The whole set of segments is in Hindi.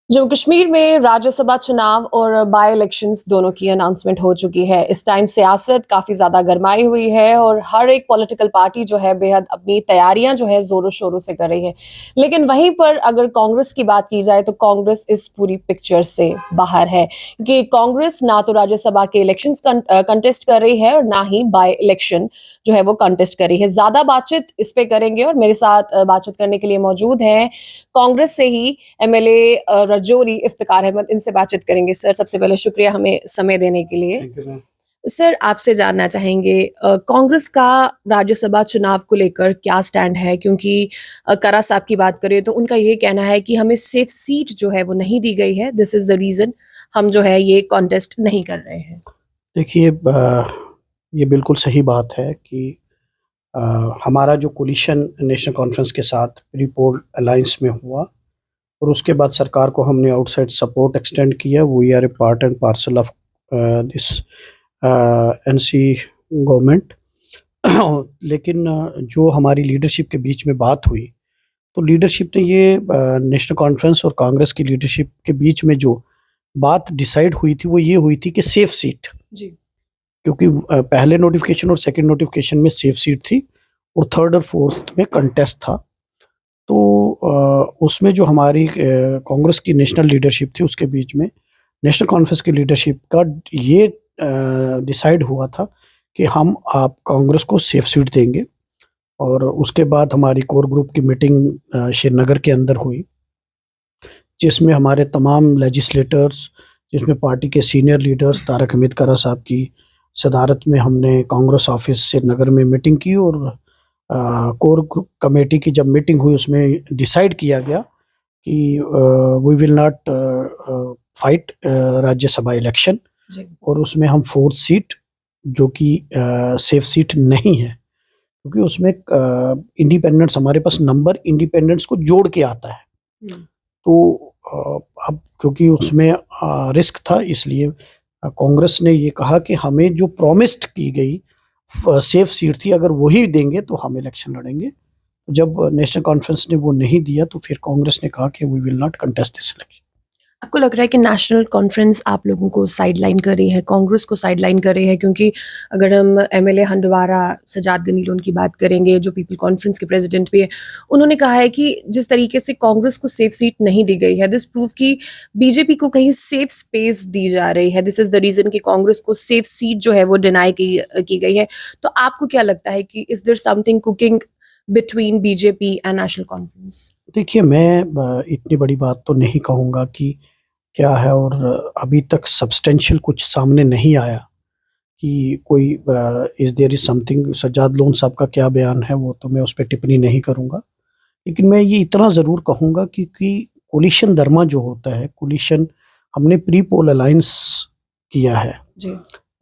जम्मू कश्मीर में राज्यसभा चुनाव और बाय इलेक्शंस दोनों की अनाउंसमेंट हो चुकी है। इस टाइम सियासत काफ़ी ज़्यादा गरमाई हुई है और हर एक पॉलिटिकल पार्टी जो है बेहद अपनी तैयारियां जो है ज़ोरों-शोरों से कर रही है। लेकिन वहीं पर अगर कांग्रेस की बात की जाए तो कांग्रेस इस पूरी पिक्चर से बाहर है क्योंकि कांग्रेस ना तो राज्यसभा के इलेक्शंस कंटेस्ट कर रही है और ना ही बाय इलेक्शन जो है वो कंटेस्ट कर रही है। ज़्यादा बातचीत इस पे करेंगे और मेरे साथ बातचीत करने के लिए मौजूद हैं कांग्रेस से ही एमएलए रजौरी इफ्तिकार अहमद, इनसे बातचीत करेंगे। सर, सबसे पहले शुक्रिया हमें समय देने के लिए। Thank you ma'am. सर, आपसे जानना चाहेंगे कांग्रेस का राज्यसभा चुनाव को लेकर क्या स्टैंड है? क्योंकि करा साहब की बात करें तो उनका ये कहना है कि हमें सेफ सीट जो है वो नहीं दी गई है, दिस इज़ द रीज़न हम जो है ये कॉन्टेस्ट नहीं कर रहे हैं। देखिए ये बिल्कुल सही बात है कि अ, हमारा जो कोलिशन नेशनल कॉन्फ्रेंस के साथ प्री पोल अलायंस में हुआ और उसके बाद सरकार को हमने आउटसाइड सपोर्ट एक्सटेंड किया। We are a part and parcel of this NC government. लेकिन जो हमारी लीडरशिप के बीच में बात हुई, तो लीडरशिप ने ये नेशनल कॉन्फ्रेंस और कांग्रेस की लीडरशिप के बीच में जो बात डिसाइड हुई थी, वो ये हुई थी कि सेफ सीट, जी। क्योंकि पहले नोटिफिकेशन और सेकंड नोटिफिकेशन में सेफ सीट थी और थर्ड और फोर्थ में कंटेस्ट था। तो उसमें जो हमारी कांग्रेस की नेशनल लीडरशिप थी, उसके बीच में नेशनल कॉन्फ्रेंस की लीडरशिप का ये डिसाइड हुआ था कि हम आप कांग्रेस को सेफ सीट देंगे। और उसके बाद हमारी कोर ग्रुप की मीटिंग श्रीनगर के अंदर हुई, जिसमें हमारे तमाम लेजिस्लेटर्स, जिसमें पार्टी के सीनियर लीडर्स तारक हमीद करा साहब की सदारत में हमने कांग्रेस ऑफिस श्रीनगर में मीटिंग की। और कोर ग्रुप कमेटी की जब मीटिंग हुई, उसमें डिसाइड किया गया कि we will not fight Rajya Sabha election. जी। और उसमें हम फोर्थ सीट, जो कि सेफ सीट नहीं है, क्योंकि उसमें इंडिपेंडेंट्स, हमारे पास नंबर इंडिपेंडेंट्स को जोड़ के आता है। तो अब क्योंकि उसमें रिस्क था, इसलिए कांग्रेस ने ये कहा कि हमें जो प्रॉमिस्ड की गई सेफ सीट थी, अगर वही देंगे तो हम इलेक्शन लड़ेंगे। जब नेशनल कॉन्फ्रेंस ने वो नहीं दिया, तो फिर कांग्रेस ने कहा कि we will not contest this election. आपको लग रहा है कि नेशनल कॉन्फ्रेंस आप लोगों को साइडलाइन कर रही है, कांग्रेस को साइडलाइन कर रही है? क्योंकि अगर हम एमएलए हंडवारा सजाद गनीलों की बात करेंगे, जो पीपल कॉन्फ्रेंस के प्रेसिडेंट भी है, उन्होंने कहा है कि जिस तरीके से कांग्रेस को सेफ सीट नहीं दी गई है, दिस प्रूव कि बीजेपी को कहीं सेफ स्पेस दी जा रही है। दिस इज द रीजन कि कांग्रेस को सेफ सीट जो है वो डिनाई की गई है। तो आपको क्या लगता है कि is there something cooking between BJP and National Conference? देखिए, मैं इतनी बड़ी बात तो नहीं कहूँगा कि क्या है, और अभी तक सब्सटेंशियल कुछ सामने नहीं आया कि कोई is there is something. Sajjad Lone साहब का क्या बयान है, वो तो मैं उस पे टिप्पणी नहीं करूँगा। लेकिन मैं ये इतना ज़रूर कहूँगा कि कोलिशन दरमा जो होता है, कोलिशन हमने प्री पोल अलायंस किया है जी।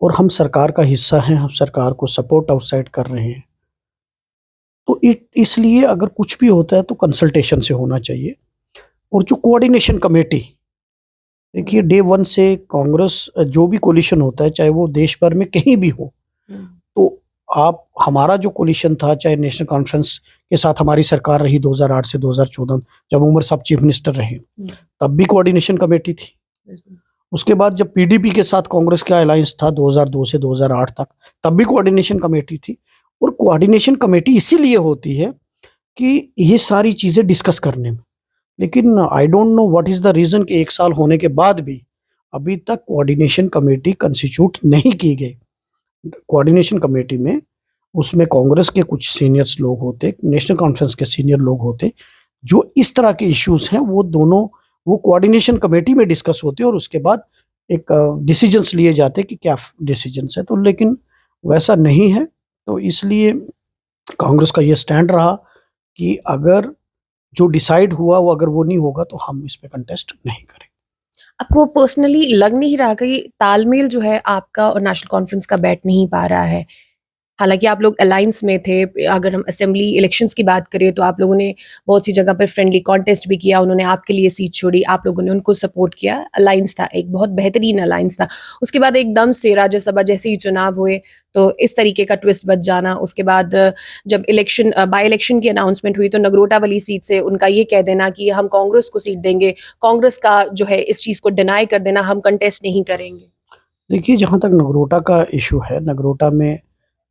और हम सरकार का हिस्सा हैं, हम सरकार को सपोर्ट आउटसाइड कर रहे हैं। तो इसलिए अगर कुछ भी होता है तो कंसल्टेशन से होना चाहिए। और जो कोऑर्डिनेशन कमेटी, देखिए डे 1 से कांग्रेस जो भी कोलिशन होता है, चाहे वो देश भर में कहीं भी हो, तो आप हमारा जो कोलिशन था, चाहे नेशनल कॉन्फ्रेंस के साथ हमारी सरकार रही 2008 से 2014, जब उमर साहब चीफ मिनिस्टर रहे, तब भी कोऑर्डिनेशन कमेटी थी। उसके बाद जब पीडीपी के साथ कांग्रेस का अलायंस था 2002 से 2008 तक, तब भी कोऑर्डिनेशन कमेटी थी। और कोऑर्डिनेशन कमेटी इसीलिए होती है कि ये सारी चीज़ें डिस्कस करने में। लेकिन I don't know what is the reason कि 1 साल होने के बाद भी अभी तक कोऑर्डिनेशन कमेटी कंस्टिट्यूट नहीं की गई। कोऑर्डिनेशन कमेटी में उसमें कांग्रेस के कुछ सीनियर्स लोग होते, नेशनल कॉन्फ्रेंस के सीनियर लोग होते, जो इस तरह के इश्यूज़ हैं वो दोनों वो कोऑर्डिनेशन कमेटी में डिस्कस होते और उसके बाद एक डिसीजंस लिए जाते कि क्या डिसीजंस है। तो लेकिन वैसा नहीं है, तो इसलिए कांग्रेस का ये स्टैंड रहा कि अगर जो डिसाइड हुआ वो अगर वो नहीं होगा तो हम इस पे कंटेस्ट नहीं करेंगे। आपको पर्सनली लग नहीं रहा कि तालमेल जो है आपका और नेशनल कॉन्फ्रेंस का बैठ नहीं पा रहा है? हालांकि आप लोग अलायंस में थे। अगर हम असेंबली इलेक्शंस की बात करें तो आप लोगों ने बहुत सी जगह पर फ्रेंडली कॉन्टेस्ट भी किया, उन्होंने आपके लिए सीट छोड़ी, आप लोगों ने उनको सपोर्ट किया। अलायंस था, एक बहुत बेहतरीन अलायंस था। उसके बाद एकदम से राज्यसभा जैसे ही चुनाव हुए तो इस तरीके का ट्विस्ट बच जाना। उसके बाद जब इलेक्शन बाई इलेक्शन की अनाउंसमेंट हुई तो नगरोटा वाली सीट से उनका ये कह देना कि हम कांग्रेस को सीट देंगे, कांग्रेस का जो है इस चीज़ को डिनाई कर देना, हम कंटेस्ट नहीं करेंगे। देखिए, जहाँ तक नगरोटा का इशू है, नगरोटा में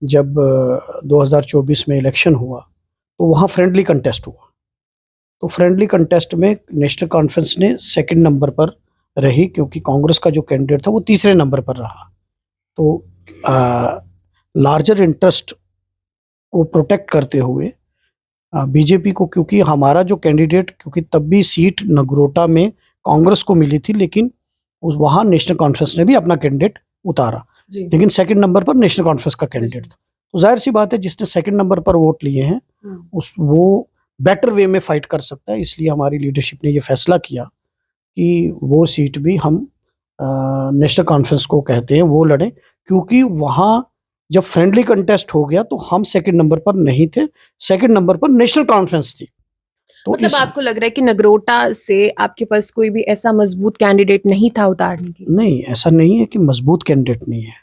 जब 2024 में इलेक्शन हुआ तो वहाँ फ्रेंडली कंटेस्ट हुआ। तो फ्रेंडली कंटेस्ट में नेशनल कॉन्फ्रेंस ने सेकंड नंबर पर रही, क्योंकि कांग्रेस का जो कैंडिडेट था वो तीसरे नंबर पर रहा। तो लार्जर इंटरेस्ट को प्रोटेक्ट करते हुए बीजेपी को, क्योंकि हमारा जो कैंडिडेट, क्योंकि तब भी सीट नगरोटा में कांग्रेस को मिली थी, लेकिन उस वहाँ नेशनल कॉन्फ्रेंस ने भी अपना कैंडिडेट उतारा, जी। लेकिन सेकंड नंबर पर नेशनल कॉन्फ्रेंस का कैंडिडेट था। तो जाहिर सी बात है, जिसने सेकंड नंबर पर वोट लिए हैं वो बेटर वे में फाइट कर सकता है। इसलिए हमारी लीडरशिप ने ये फैसला किया कि वो सीट भी हम नेशनल कॉन्फ्रेंस को कहते हैं वो लड़े, क्योंकि वहाँ जब फ्रेंडली कंटेस्ट हो गया तो हम सेकंड नंबर पर नहीं थे, सेकंड नंबर पर नेशनल कॉन्फ्रेंस थी। तो मतलब आपको लग रहा है कि नगरोटा से आपके पास कोई भी ऐसा मजबूत कैंडिडेट नहीं था उतारने की? नहीं, ऐसा नहीं है कि मजबूत कैंडिडेट नहीं है।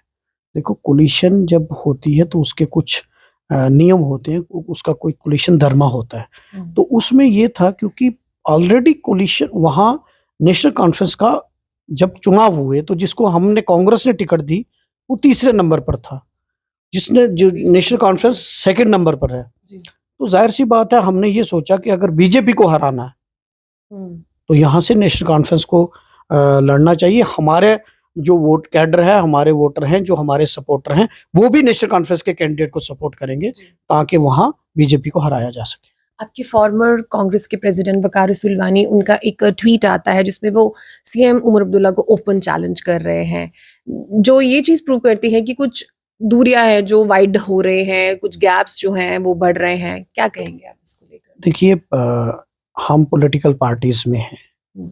देखो, कोलिशन जब होती है तो उसके कुछ नियम होते हैं, उसका कोई कोलिशन धर्मा होता है। तो उसमें ये था, क्योंकि ऑलरेडी कोलिशन वहाँ नेशनल कॉन्फ्रेंस का जब चुनाव हुए तो जिसको हमने कांग्रेस ने टिकट दी वो तीसरे नंबर पर था, जिसने जो नेशनल कॉन्फ्रेंस सेकंड नंबर पर है। तो जाहिर सी बात है, हमने ये सोचा कि अगर बीजेपी को हराना है तो यहाँ से नेशनल कॉन्फ्रेंस को लड़ना चाहिए। हमारे जो वोट कैडर है, हमारे वोटर हैं, जो हमारे सपोर्टर हैं, वो भी नेशनल कॉन्फ्रेंस के कैंडिडेट को सपोर्ट करेंगे ताकि वहाँ बीजेपी को हराया जा सके। आपके फॉर्मर कांग्रेस के प्रेसिडेंट वकार रसूलवानी, उनका एक ट्वीट आता है जिसमें वो सीएम उमर अब्दुल्ला को ओपन चैलेंज कर रहे हैं, जो ये चीज़ प्रूव करती है कि कुछ दूरियां हैं जो वाइड हो रहे हैं, कुछ गैप्स जो हैं वो बढ़ रहे हैं। क्या कहेंगे आप इसको लेकर? देखिए, हम पॉलिटिकल पार्टीज में हैं।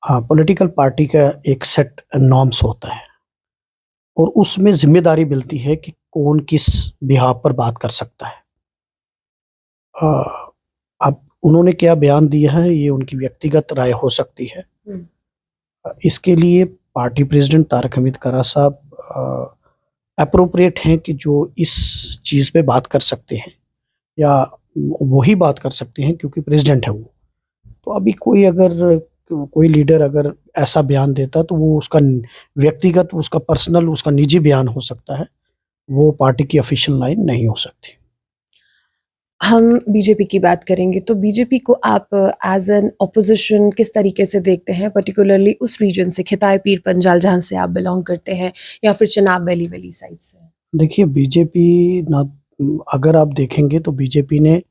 पॉलिटिकल पार्टी का एक सेट नॉर्म्स होता है और उसमें जिम्मेदारी मिलती है कि कौन किस बिहाफ पर बात कर सकता है। अब उन्होंने क्या बयान दिया है ये उनकी व्यक्तिगत राय हो सकती है। इसके लिए पार्टी प्रेसिडेंट तारक हमीद करा साहब अप्रोप्रिएट हैं कि जो इस चीज़ पे बात कर सकते हैं या वही बात कर सकते हैं, क्योंकि प्रेसिडेंट है वो। तो अभी कोई लीडर अगर ऐसा बयान देता तो वो उसका व्यक्तिगत, उसका पर्सनल, उसका निजी बयान हो सकता है, वो पार्टी की ऑफिशियल लाइन नहीं हो सकती। हम बीजेपी की बात करेंगे तो बीजेपी को आप एज एन ऑपोजिशन किस तरीके से देखते हैं, पर्टिकुलरली उस रीजन से, खिताय पीर पंजाल जहाँ से आप बिलोंग करते हैं, या फिर चनाब वैली वाली साइड से? देखिए, बीजेपी ना, अगर आप देखेंगे तो बीजेपी ने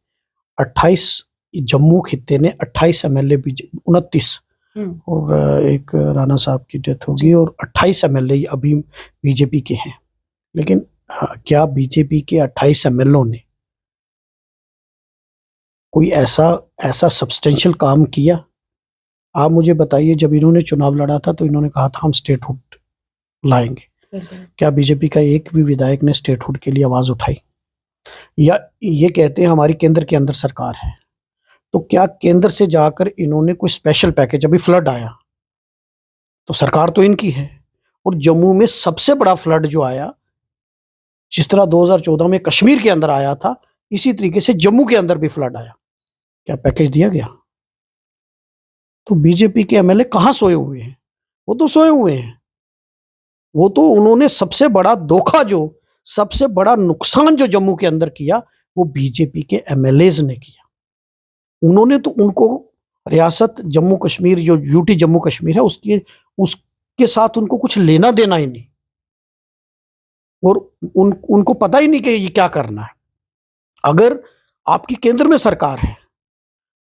28 जम्मू खित्ते ने 28 एमएलए, 29 और एक राणा साहब की डेथ होगी और 28 एमएलए अभी बीजेपी के हैं। लेकिन क्या बीजेपी के 28 एमएलओ ने कोई ऐसा सब्सटेंशियल काम किया? आप मुझे बताइए, जब इन्होंने चुनाव लड़ा था तो इन्होंने कहा था हम स्टेटहुड लाएंगे। क्या बीजेपी का एक भी विधायक ने स्टेटहुड के लिए आवाज उठाई? या ये कहते हैं हमारी केंद्र के अंदर सरकार है, तो क्या केंद्र से जाकर इन्होंने कोई स्पेशल पैकेज, अभी फ्लड आया तो सरकार तो इनकी है, और जम्मू में सबसे बड़ा फ्लड जो आया, जिस तरह 2014 में कश्मीर के अंदर आया था, इसी तरीके से जम्मू के अंदर भी फ्लड आया, क्या पैकेज दिया गया? तो बीजेपी के एमएलए कहाँ सोए हुए हैं? वो तो सोए हुए हैं। वो तो उन्होंने सबसे बड़ा धोखा, जो सबसे बड़ा नुकसान जो जम्मू के अंदर किया, वो बीजेपी के एमएलएज ने किया। उन्होंने तो उनको रियासत जम्मू कश्मीर, जो यूटी जम्मू कश्मीर है, उसके साथ उनको कुछ लेना देना ही नहीं, और उनको पता ही नहीं कि ये क्या करना है। अगर आपकी केंद्र में सरकार है,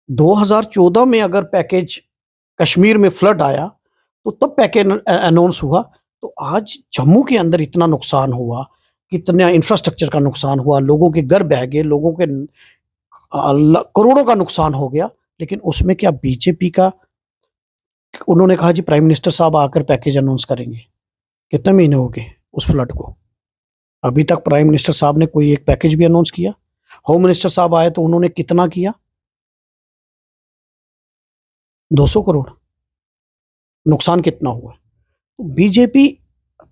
2014 में अगर पैकेज कश्मीर में फ्लड आया तो तब पैकेज अनाउंस हुआ, तो आज जम्मू के अंदर इतना नुकसान हुआ, कितना इंफ्रास्ट्रक्चर का नुकसान हुआ, लोगों के घर बह गए, लोगों के करोड़ों का नुकसान हो गया, लेकिन उसमें क्या बीजेपी का, उन्होंने कहा जी प्राइम मिनिस्टर साहब आकर पैकेज अनाउंस करेंगे। कितने महीने हो गए उस फ्लड को? अभी तक प्राइम मिनिस्टर साहब ने कोई एक पैकेज भी अनाउंस किया? होम मिनिस्टर साहब आए तो उन्होंने कितना किया? 200 करोड़। नुकसान कितना हुआ? तो बीजेपी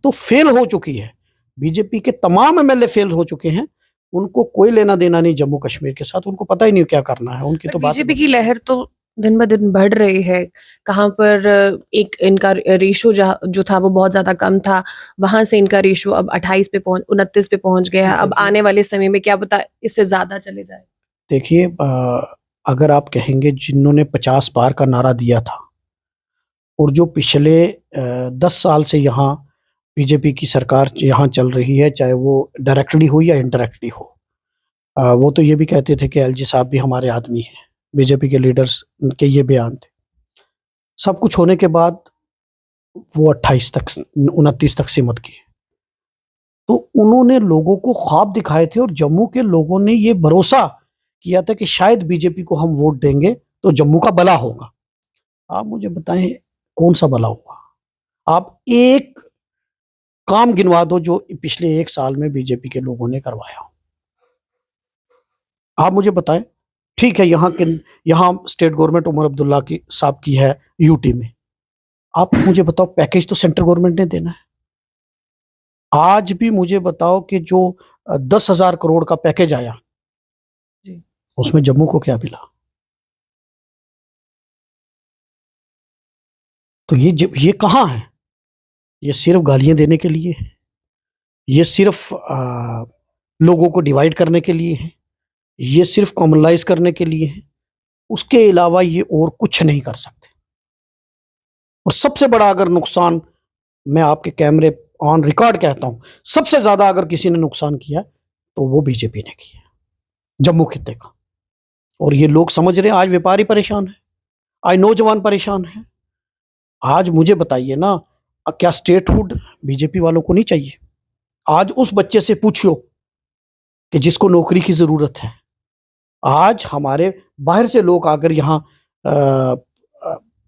तो फेल हो चुकी है। बीजेपी के तमाम एमएलए फेल हो चुके हैं। उनको कोई लेना देना नहीं जम्मू कश्मीर के साथ, उनको पता ही नहीं क्या करना है। उनकी तो बात बीजेपी की लहर तो दिन ब दिन बढ़ रही है। कहाँ पर एक इनका रेशो जो था वो बहुत ज्यादा कम था, वहां से इनका रेशो अब 28 पे 29 पे पहुंच गया। अब आने वाले समय में क्या पता इससे ज्यादा चले जाए। देखिए, अगर आप कहेंगे जिन्होंने 50 पार का नारा दिया था और जो पिछले 10 साल से यहाँ बीजेपी की सरकार यहाँ चल रही है, चाहे वो डायरेक्टली हो या इनडायरेक्टली हो, वो तो ये भी कहते थे कि एलजी साहब भी हमारे आदमी हैं। बीजेपी के लीडर्स के ये बयान थे। सब कुछ होने के बाद वो 28 तक 29 तक सीमित किए। तो उन्होंने लोगों को ख्वाब दिखाए थे और जम्मू के लोगों ने ये भरोसा किया था कि शायद बीजेपी को हम वोट देंगे तो जम्मू का भला होगा। आप मुझे बताएं कौन सा भला हुआ? आप एक काम गिनवा दो जो पिछले 1 साल में बीजेपी के लोगों ने करवाया हो। आप मुझे बताएं। ठीक है, यहाँ स्टेट गवर्नमेंट उमर अब्दुल्ला की साहब की है यूटी में। आप मुझे बताओ, पैकेज तो सेंट्रल गवर्नमेंट ने देना है। आज भी मुझे बताओ कि जो 10,000 करोड़ का पैकेज आया जी। उसमें जम्मू को क्या मिला? तो ये कहाँ है? ये सिर्फ गालियां देने के लिए है। ये सिर्फ लोगों को डिवाइड करने के लिए है। ये सिर्फ कॉमनलाइज करने के लिए है। उसके अलावा ये और कुछ नहीं कर सकते। और सबसे बड़ा अगर नुकसान, मैं आपके कैमरे ऑन रिकॉर्ड कहता हूं, सबसे ज्यादा अगर किसी ने नुकसान किया तो वो बीजेपी ने किया, जम्मू खित्ते का। और ये लोग समझ रहे हैं। आज व्यापारी परेशान है, आज नौजवान परेशान है। आज मुझे बताइए ना, क्या स्टेटहुड बीजेपी वालों को नहीं चाहिए? आज उस बच्चे से पूछियो कि जिसको नौकरी की जरूरत है। आज हमारे बाहर से लोग आकर यहाँ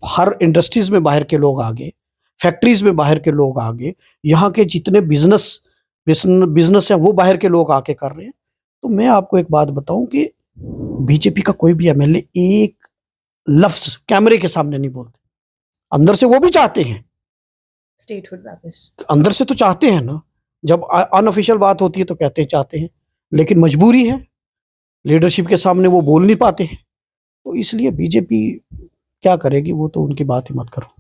हर इंडस्ट्रीज में बाहर के लोग आगे, फैक्ट्रीज में बाहर के लोग आगे, यहाँ के जितने बिजनेस है वो बाहर के लोग आके कर रहे हैं। तो मैं आपको एक बात बताऊं कि बीजेपी का कोई भी एमएलए एक लफ्ज कैमरे के सामने नहीं बोलते। अंदर से वो भी चाहते हैं स्टेटहुड वापस, अंदर से तो चाहते हैं ना। जब अनऑफिशियल बात होती है तो कहते हैं चाहते हैं, लेकिन मजबूरी है, लीडरशिप के सामने वो बोल नहीं पाते हैं। तो इसलिए बीजेपी क्या करेगी वो तो उनकी बात ही मत करो।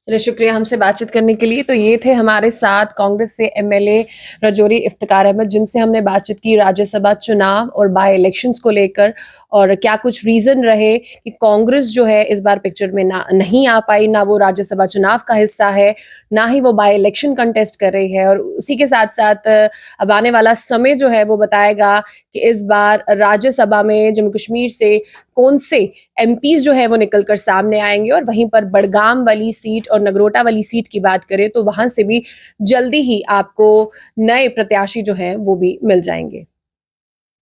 चलिए, शुक्रिया हमसे बातचीत करने के लिए। तो ये थे हमारे साथ कांग्रेस से एमएलए रजौरी इफ्तिकार अहमद, जिनसे हमने बातचीत की राज्यसभा चुनाव और बाय इलेक्शंस को लेकर, और क्या कुछ रीजन रहे कि कांग्रेस जो है इस बार पिक्चर में नहीं आ पाई, ना वो राज्यसभा चुनाव का हिस्सा है, ना ही वो बाय इलेक्शन कंटेस्ट कर रही है। और उसी के साथ साथ अब आने वाला समय जो है वो बताएगा कि इस बार राज्यसभा में जम्मू कश्मीर से कौन से एमपीज जो है वो निकलकर सामने आएंगे। और वहीं पर बड़गाम वाली सीट और नगरोटा वाली सीट की बात करें तो वहां से भी जल्दी ही आपको नए प्रत्याशी जो हैं वो भी मिल जाएंगे।